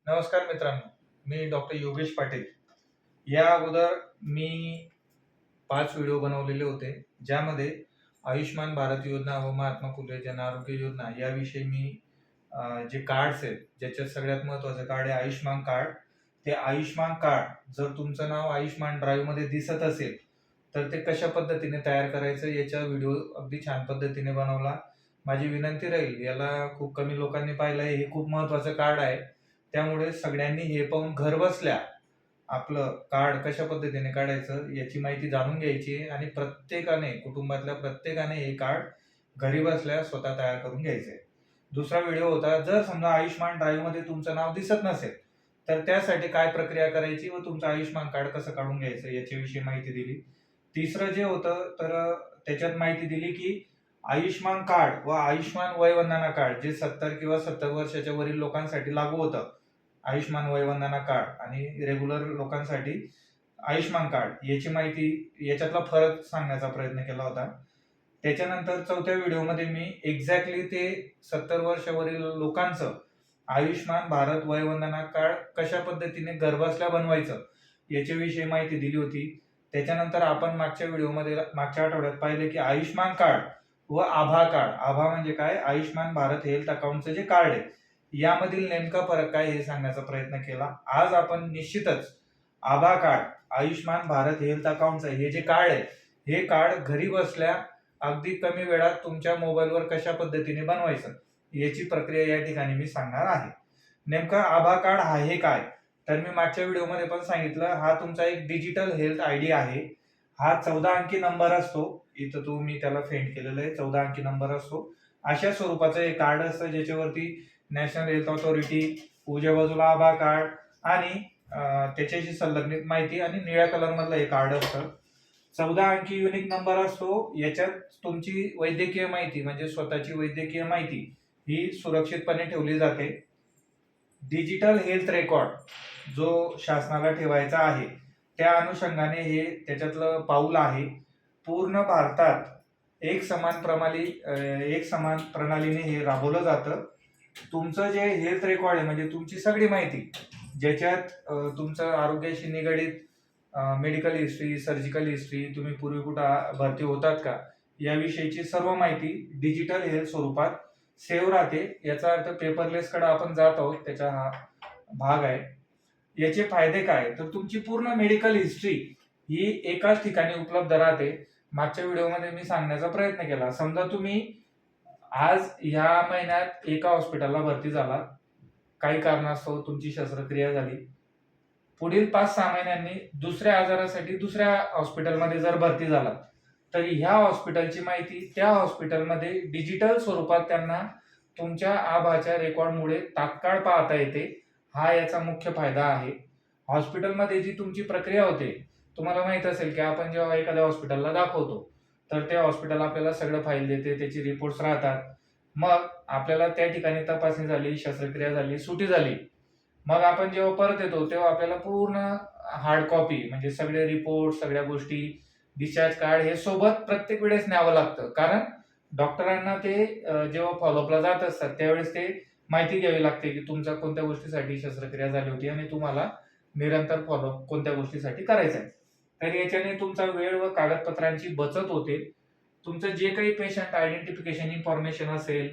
नमस्कार मित्रांनो, मी डॉक्टर योगेश पाटील. या अगोदर मी 5 व्हिडिओ बनवलेले होते, ज्यामध्ये आयुष्मान भारत योजना व महात्मा फुले जन आरोग्य योजना याविषयी मी जे कार्ड्स आहेत, ज्याच्यात सगळ्यात महत्त्वाचं कार्ड आहे आयुष्मान कार्ड. ते आयुष्मान कार्ड जर तुमचं नाव आयुष्मान ड्राईव्हमध्ये दिसत असेल, तर ते कशा पद्धतीने तयार करायचं याचा व्हिडिओ अगदी छान पद्धतीने बनवला. माझी विनंती राहील, याला खूप कमी लोकांनी पाहिलंय. हे खूप महत्त्वाचं कार्ड आहे. त्यामुळे सगळ्यांनी हे पाहून घरबसल्या आपलं कार्ड कशा पद्धतीने काढायचं याची माहिती जाणून घ्यायची आहे आणि प्रत्येकाने, कुटुंबातल्या प्रत्येकाने हे कार्ड घरी बसल्या स्वतः तयार करून घ्यायचंय. दुसरा व्हिडिओ होता, जर समजा आयुष्मान ड्राईव्हमध्ये तुमचं नाव दिसत नसेल, तर त्यासाठी काय प्रक्रिया करायची व तुमचं आयुष्मान कार्ड कसं काढून घ्यायचं याच्याविषयी माहिती दिली. तिसरं जे होतं, तर त्याच्यात माहिती दिली की आयुष्मान कार्ड व आयुष्मान वय कार्ड जे 70 किंवा 70 वर्षाच्या वरील लोकांसाठी लागू होतं. आयुष्मान वय कार्ड आणि रेग्युलर लोकांसाठी आयुष्मान कार्ड याची माहिती, याच्यातला फरक सांगण्याचा प्रयत्न केला होता. त्याच्यानंतर चौथ्या व्हिडिओमध्ये मी एक्झॅक्टली ते 70 वर्षावरील लोकांचं आयुष्मान भारत वय कार्ड कशा पद्धतीने घरबसल्या बनवायचं याच्याविषयी माहिती दिली होती. त्याच्यानंतर आपण मागच्या आठवड्यात पाहिले की आयुष्मान कार्ड व आभा कार्ड. आभा म्हणजे काय? आयुष्मान भारत हेल्थ अकाउंटचं जे कार्ड आहे, यामधील नेमका फरक काय हे सांगण्याचा प्रयत्न केला. आज आपण निश्चितच आभा कार्ड, आयुष्मान भारत हेल्थ अकाउंटचं हे जे कार्ड आहे, हे कार्ड घरी बसल्या अगदी कमी वेळात तुमच्या मोबाईलवर कशा पद्धतीने बनवायचं याची प्रक्रिया या ठिकाणी मी सांगणार आहे. नेमका आभा कार्ड आहे काय? तर मी मागच्या व्हिडिओमध्ये पण सांगितलं, हा तुमचा एक डिजिटल हेल्थ आयडी आहे. हा 14 अंकी नंबर असतो. इथं मी त्याला फेंट केलेलं आहे. 14 अंकी नंबर असतो. अशा स्वरूपाचं एक कार्ड असतं, ज्याच्यावरती नॅशनल हेल्थ ऑथॉरिटी, उजव्या बाजूला आभा कार्ड आणि त्याच्याशी संलग्नित माहिती आणि निळ्या कलर मधलं हे कार्ड असतं. 14 अंकी युनिक नंबर असतो. याच्यात तुमची वैद्यकीय माहिती म्हणजे स्वतःची वैद्यकीय माहिती ही सुरक्षितपणे ठेवली जाते. डिजिटल हेल्थ रेकॉर्ड जो शासनाला ठेवायचा आहे, त्या अनुषंगाने हे त्याच्यातलं पाऊल आहे. पूर्ण भारतात एक समान प्रणालीने हे राबवलं जातं. तुमचं जे हेल्थ रेकॉर्ड आहे म्हणजे तुमची सगळी माहिती, ज्याच्यात तुमचं आरोग्याशी निगडीत मेडिकल हिस्ट्री, सर्जिकल हिस्ट्री, तुम्ही पूर्वी कुठं भरती होतात का, याविषयीची सर्व माहिती डिजिटल हेल्थ स्वरूपात सेव्ह राहते. याचा अर्थ पेपरलेस कडे आपण जात आहोत, त्याचा हा भाग आहे. याचे फायदे काय? तर तुमची पूर्ण मेडिकल हिस्ट्री ही एकाच ठिकाणी उपलब्ध राहते. मागच्या व्हिडिओमध्ये मी सांगण्याचा प्रयत्न केला. समजा तुम्ही आज ह्या महिन्यात एका हॉस्पिटलला भरती झाला, काही कारणास्तव तुमची शस्त्रक्रिया झाली. पुढील 5-6 महिन्यांनी दुसऱ्या आजारासाठी दुसऱ्या हॉस्पिटलमध्ये जर भरती झाला, तर ह्या हॉस्पिटलची माहिती त्या हॉस्पिटलमध्ये डिजिटल स्वरूपात त्यांना तुमच्या आभाच्या रेकॉर्डमुळे तात्काळ पाहता येते. हा याचा मुख्य फायदा आहे. हॉस्पिटलमध्ये जी तुमची प्रक्रिया होते, तुम्हाला माहित असेल की आपण जेव्हा एखाद्या हॉस्पिटलला दाखवतो, तर ते हॉस्पिटल आपल्याला सगळं फाईल देते, त्याची रिपोर्ट्स राहतात. मग आपल्याला त्या ठिकाणी तपासणी झाली, शस्त्रक्रिया झाली, सुटी झाली. मग आपण जेव्हा परत येतो, तेव्हा आपल्याला पूर्ण हार्ड कॉपी म्हणजे सगळे रिपोर्ट, सगळ्या गोष्टी, डिस्चार्ज कार्ड हे सोबत प्रत्येक वेळेस न्यावं लागतं. कारण डॉक्टरांना ते जेव्हा फॉलोअपला जात असतात, त्यावेळेस ते माहिती द्यावी लागते की तुमच्या कोणत्या गोष्टीसाठी शस्त्रक्रिया झाली होती आणि तुम्हाला निरंतर फॉलोअप कोणत्या गोष्टीसाठी करायचा आहे. तर याच्याने तुमचा वेळ व कागदपत्रांची बचत होते. तुमचं जे काही पेशंट आयडेंटिफिकेशन इन्फॉर्मेशन असेल,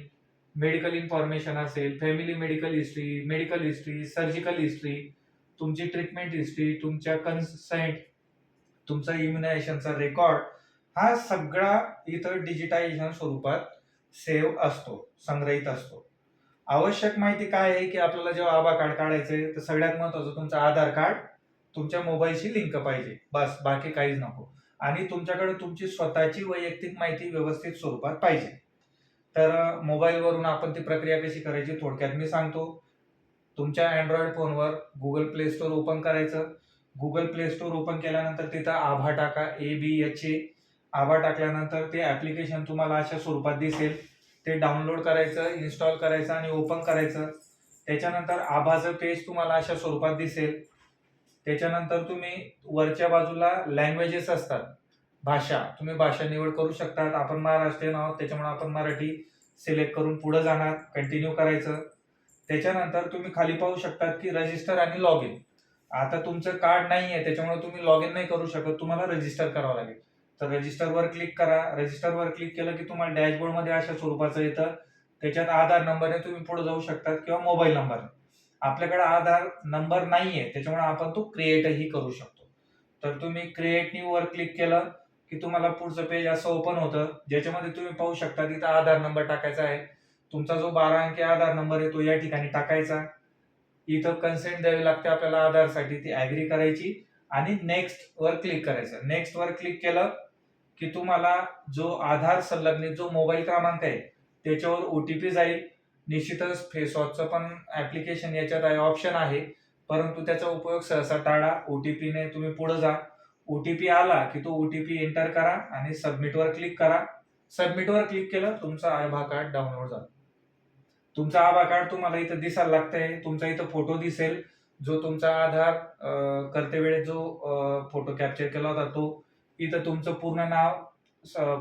मेडिकल इन्फॉर्मेशन असेल, family medical history, surgical history, तुमची ट्रीटमेंट हिस्ट्री, तुमच्या कन्सेंट, तुमचा इम्युनायझेशनचा रेकॉर्ड, हा सगळा इथं डिजिटायझेशन स्वरूपात सेव्ह असतो, संग्रहित असतो. आवश्यक माहिती काय आहे की आपल्याला जेव्हा आभा कार्ड काढायचंय, तर सगळ्यात महत्वाचं तुमचं आधार कार्ड तुमच्या मोबाईलशी लिंक पाहिजे, बस, बाकी काहीच नको. आणि तुमच्याकडे तुमची स्वतःची वैयक्तिक माहिती व्यवस्थित स्वरूपात पाहिजे. तर मोबाईलवरून आपण ती प्रक्रिया कशी करायची थोडक्यात मी सांगतो. तुमच्या अँड्रॉइड फोनवर गुगल प्ले स्टोअर ओपन करायचं. गुगल प्ले स्टोअर ओपन केल्यानंतर तिथं आभा टाका, ABHA. आभा टाकल्यानंतर ते ऍप्लिकेशन तुम्हाला अशा स्वरूपात दिसेल. ते डाउनलोड करायचं, इन्स्टॉल करायचं आणि ओपन करायचं. त्याच्यानंतर आभाचं पेज तुम्हाला अशा स्वरूपात दिसेल. त्याच्यानंतर तुम्ही वरच्या बाजूला लँग्वेजेस असतात, भाषा, तुम्ही भाषा निवड करू शकतात. आपण महाराष्ट्रीयन आहोत, त्याच्यामुळे आपण मराठी सिलेक्ट करून पुढे जाणार, कंटिन्यू करायचं. त्याच्यानंतर तुम्ही खाली पाहू शकतात की रजिस्टर आणि लॉग इन. आता तुमचं कार्ड नाही आहे त्याच्यामुळे तुम्ही लॉग इन नाही करू शकत, तुम्हाला रजिस्टर करावं लागेल. तर रजिस्टरवर क्लिक करा. रजिस्टरवर क्लिक केलं की तुम्हाला डॅशबोर्डमध्ये अशा स्वरूपाचं येतं. त्याच्यात आधार नंबरने तुम्ही पुढे जाऊ शकतात किंवा मोबाईल नंबरने. आपल्याकडे आधार नंबर नाहीये त्याच्यामुळे आपण तो क्रिएटही करू शकतो. तर तुम्ही क्रिएट न्यू वर क्लिक केलं की तुम्हाला पुढचं पेज असं ओपन होतं, ज्याच्यामध्ये तुम्ही पाहू शकता तिथं आधार नंबर टाकायचा आहे. तुमचा जो 12 अंकी आधार नंबर आहे तो या ठिकाणी टाकायचा. इथं कन्सेंट द्यावी लागते आपल्याला आधारसाठी, ती ऍग्री करायची आणि नेक्स्ट वर क्लिक करायचं. नेक्स्ट वर क्लिक केलं की तुम्हाला जो आधार संलग्नित जो मोबाईल क्रमांक आहे त्याच्यावर ओटीपी जाईल. निश्चितच फेसवॉशचं पण ऍप्लिकेशन याच्यात आहे, ऑप्शन आहे, परंतु त्याचा उपयोग सहसा टाळा. ओटीपीने तुम्ही पुढे जा. ओटीपी आला की तो ओटीपी एंटर करा आणि सबमिटवर क्लिक करा. सबमिटवर क्लिक केलं तुमचा आधार कार्ड डाउनलोड झालं. तुमचा आधार कार्ड तुम्हाला इथं दिसायला लागतंय. तुमचा इथं फोटो दिसेल, जो तुमचा आधार करते वेळेस जो फोटो कॅप्चर केला होता तो. इथं तुमचं पूर्ण नाव,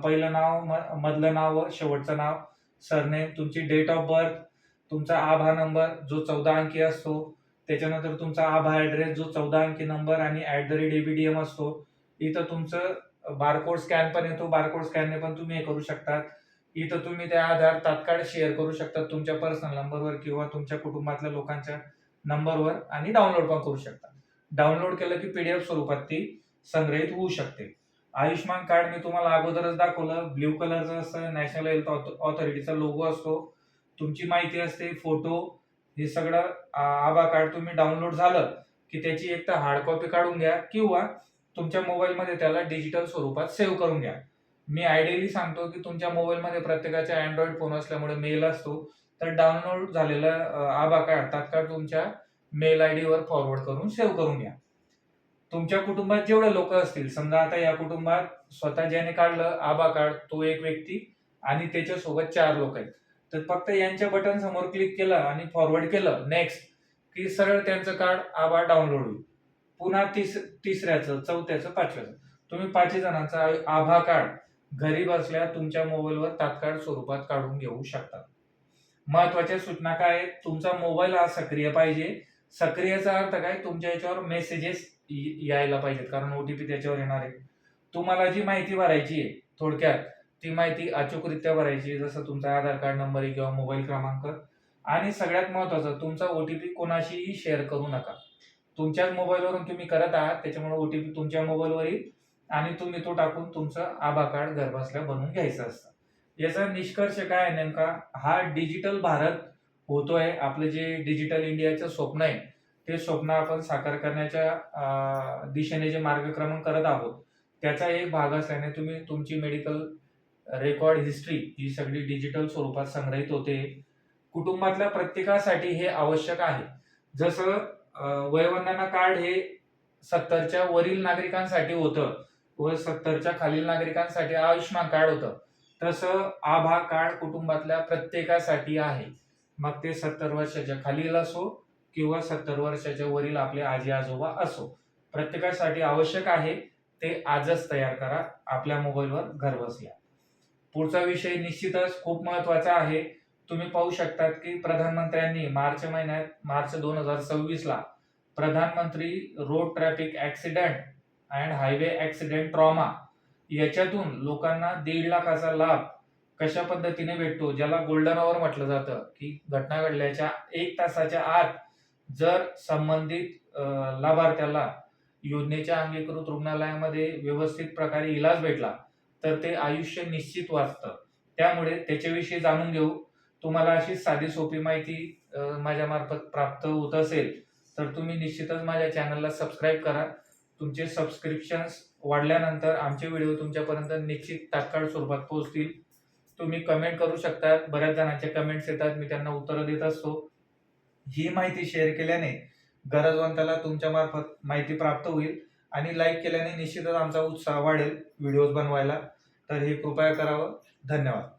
पहिलं नाव, मधलं नाव व शेवटचं नाव, सरनेम, तुमची डेट ऑफ बर्थ, तुमचा आभा नंबर जो 14 अंकी असतो, त्याच्यानंतर तुमचा आभा ऍड्रेस जो 14 अंकी नंबर आणि @ABDM असतो. इथं तुमचं बारकोड स्कॅन पण येतो, बारकोड स्कॅनने पण तुम्ही हे करू शकता. इथं तुम्ही ते आधार तात्काळ शेअर करू शकता तुमच्या पर्सनल नंबरवर किंवा तुमच्या कुटुंबातल्या लोकांच्या नंबरवर आणि डाउनलोड पण करू शकता. डाउनलोड केलं की पीडीएफ स्वरूपात ती संग्रहित होऊ शकते. आयुष्यमान कार्ड मी तुम्हाला अगोदरच दाखवलं, ब्ल्यू कलरचं असतं, नॅशनल हेल्थ ऑथॉरिटीचा लोगो असतो, तुमची माहिती असते, फोटो, हे सगळं. आभा कार्ड तुम्ही डाउनलोड झालं की त्याची एक तर हार्ड कॉपी काढून घ्या किंवा तुमच्या मोबाईलमध्ये त्याला डिजिटल स्वरूपात सेव्ह करून घ्या. मी आयडियली सांगतो की तुमच्या मोबाईलमध्ये प्रत्येकाचा अँड्रॉइड फोन असल्यामुळे मेल असतो, तर डाउनलोड झालेलं आभा कार्ड तात्काळ तुमच्या मेल आयडी वर फॉरवर्ड करून सेव्ह करून घ्या. तुमच्या कुटुंबात जेवढे लोक असतील, समजा आता या कुटुंबात स्वतः ज्याने काढलं आभा कार्ड तो एक व्यक्ती आणि त्याच्यासोबत 4 लोक आहेत, तर फक्त यांच्या बटन समोर क्लिक केलं आणि फॉरवर्ड केलं नेक्स्ट की सरळ त्यांचं कार्ड आभा डाउनलोड होईल. पुन्हा तिसऱ्याचं, चौथ्याचं, पाचव्याचं तुम्ही 5 जणांचा आभा कार्ड घरी बसल्या तुमच्या मोबाईलवर तात्काळ स्वरूपात काढून घेऊ शकता. महत्वाच्या सूचना काय आहेत? तुमचा मोबाईल हा सक्रिय पाहिजे. सक्रियचा अर्थ काय? तुमच्या याच्यावर मेसेजेस यायला पाहिजेत, कारण ओटीपी त्याच्यावर येणार आहे. तुम्हाला जी माहिती भरायची आहे थोडक्यात, ती माहिती अचूकरित्या भरायची आहे, जसं तुमचा आधार कार्ड नंबर आहे किंवा मोबाईल क्रमांक. आणि सगळ्यात महत्वाचं, तुमचा ओटीपी कोणाशीही शेअर करू नका. तुमच्याच मोबाईलवरून तुम्ही करत आहात त्याच्यामुळे ओटीपी तुमच्या मोबाईलवर येईल आणि तुम्ही तो टाकून तुमचं आभा कार्ड घरबसल्या बनवून घ्यायचं असतं. याचा निष्कर्ष काय आहे नेमका? हा डिजिटल भारत होतोय. आपलं जे डिजिटल इंडियाचं स्वप्न आहे ते स्वप्न आपण साकार करण्याच्या दिशेने जे मार्गक्रमण करत आहोत त्याचा एक भाग असल्याने तुम्ही तुमची मेडिकल रेकॉर्ड हिस्ट्री ही सगळी डिजिटल स्वरूपात संग्रहित होते. कुटुंबातल्या प्रत्येकासाठी हे आवश्यक आहे. जसं वयोवंदना कार्ड हे 70च्या वरील नागरिकांसाठी होतं व 70च्या खालील नागरिकांसाठी आयुष्यमान कार्ड होतं, तसं आभा कार्ड कुटुंबातल्या प्रत्येकासाठी आहे. मग ते 70 वर्षाच्या खालील असो किंवा 70 वर्षाच्या वरील आपले आजी आजोबा असो, प्रत्येकासाठी आवश्यक आहे. ते आजच तयार करा आपल्या मोबाईलवर घरबसल्या. पुढचा विषय निश्चितच खूप महत्वाचा आहे. तुम्ही पाहू शकतात की प्रधानमंत्र्यांनी मार्च 2026 ला प्रधानमंत्री road traffic accident and highway accident trauma याच्यातून लोकांना 1.5 लाखाचा लाभ कशा पद्धतीने भेटतो, ज्याला गोल्डन आवर म्हटलं जातं, की घटना घडल्याच्या 1 तासाच्या आत जर संबंधित लाभार्थ्याला योजनेच्या अंगीकृत रुग्णालयामध्ये व्यवस्थित प्रकारे इलाज भेटला तर ते आयुष्य निश्चित वाचतं. त्यामुळे त्याच्याविषयी जाणून घेऊ. तुम्हाला अशी साधी सोपी माहिती माझ्यामार्फत प्राप्त होत असेल तर तुम्ही निश्चितच माझ्या चॅनलला सबस्क्राईब करा. तुमचे सबस्क्रिप्शन्स वाढल्यानंतर आमचे व्हिडिओ तुमच्यापर्यंत निश्चित तात्काळ स्वरूपात पोहोचतील. तुम्ही कमेंट करू शकता. बऱ्याच जणांचे कमेंट्स येतात, मी त्यांना उत्तरं देत असतो. ही माहिती शेअर केल्याने गरजवंताला तुमच्या मार्फत माहिती प्राप्त होईल आणि लाईक केल्याने निश्चितच आमचा उत्साह वाढेल व्हिडिओज बनवायला. तर हे कृपया करावं. धन्यवाद.